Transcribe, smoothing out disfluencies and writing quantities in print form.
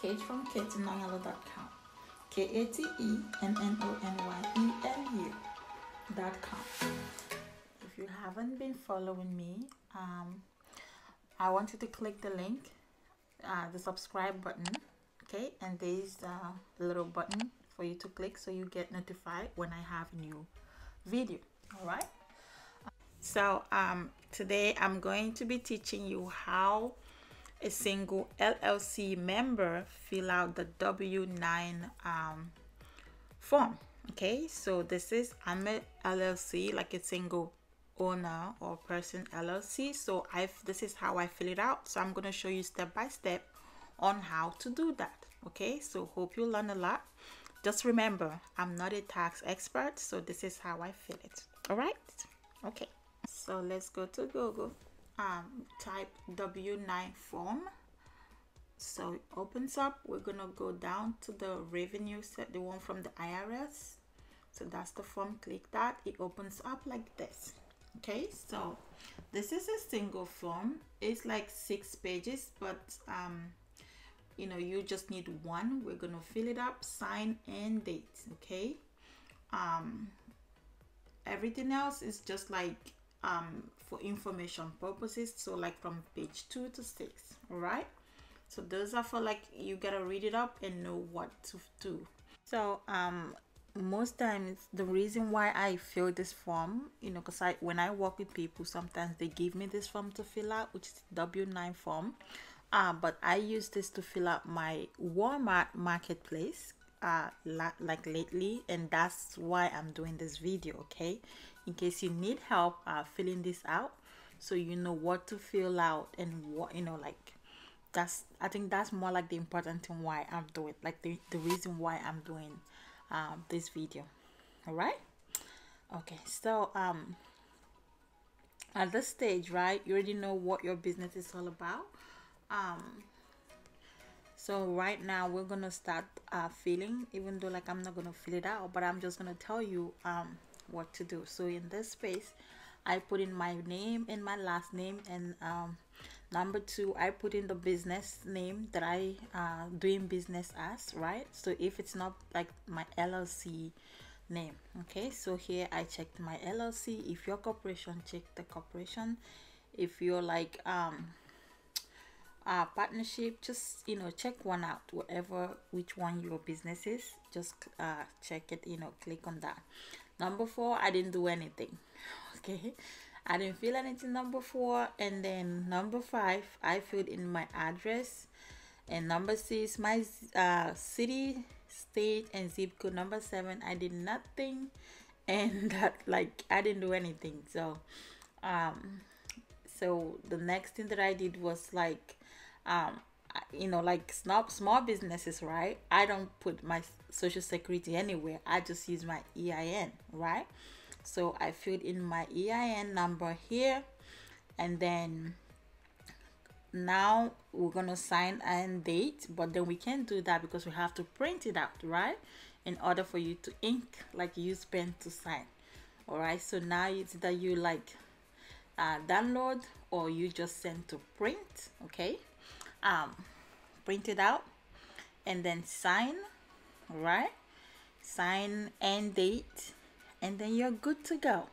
Kate from KateNonyelu.com. KateNonnonyelu.com. If you haven't been following me, I want you to click the link, the subscribe button, okay, and there's a little button for you to click so you get notified when I have a new video. All right. So today I'm going to be teaching you how a single LLC member fill out the W-9 form. Okay, so I'm a LLC, like a single owner or person LLC. So this is how I fill it out. So I'm going to show you step by step on how to do that. Okay, so hope you learn a lot. Just remember, I'm not a tax expert, so this is how I fill it. All right. Okay, so let's go to Google, type W-9 form. So it opens up. We're gonna go down to the revenue set, the one from the IRS. So that's the form. Click that. It opens up like this. Okay, so this is a single form. It's like 6 pages, but you know, you just need one. We're gonna fill it up, sign and date. Okay, everything else is just like for information purposes, so like from page 2 to 6. All right, so those are for like, you gotta read it up and know what to do. So most times the reason why I fill this form, you know, because when I work with people, sometimes they give me this form to fill out, which is W-9 form, but I use this to fill out my Walmart marketplace like lately, and that's why I'm doing this video. Okay, in case you need help filling this out, so you know what to fill out and what, you know, like I think that's more like the important thing why I'm doing, like the reason why I'm doing this video. All right, okay, so at this stage, right, you already know what your business is all about. So right now we're gonna start filling, even though like I'm not gonna fill it out, but I'm just gonna tell you what to do. So in this space, I put in my name and my last name, and number 2, I put in the business name that I doing business as, right? So if it's not like my LLC name, okay, so here I checked my LLC. If your corporation, check the corporation. If you're like partnership, just, you know, check one out, which one your business is, just check it, you know, click on that. Number 4, I didn't do anything. Okay, I didn't fill anything, number 4. And then number 5, I filled in my address, and number 6, my city, state, and zip code. Number 7, I did nothing, and that, like, I didn't do anything. So so the next thing that I did was like, you know, like small businesses, right? I don't put my social security anywhere. I just use my EIN, right? So I filled in my EIN number here, and then now we're gonna sign and date, but then we can't do that because we have to print it out, right, in order for you to ink, like use pen to sign. All right, so now it's that you like download, or you just send to print. Okay, print it out and then sign. All right, sign and date, and then you're good to go.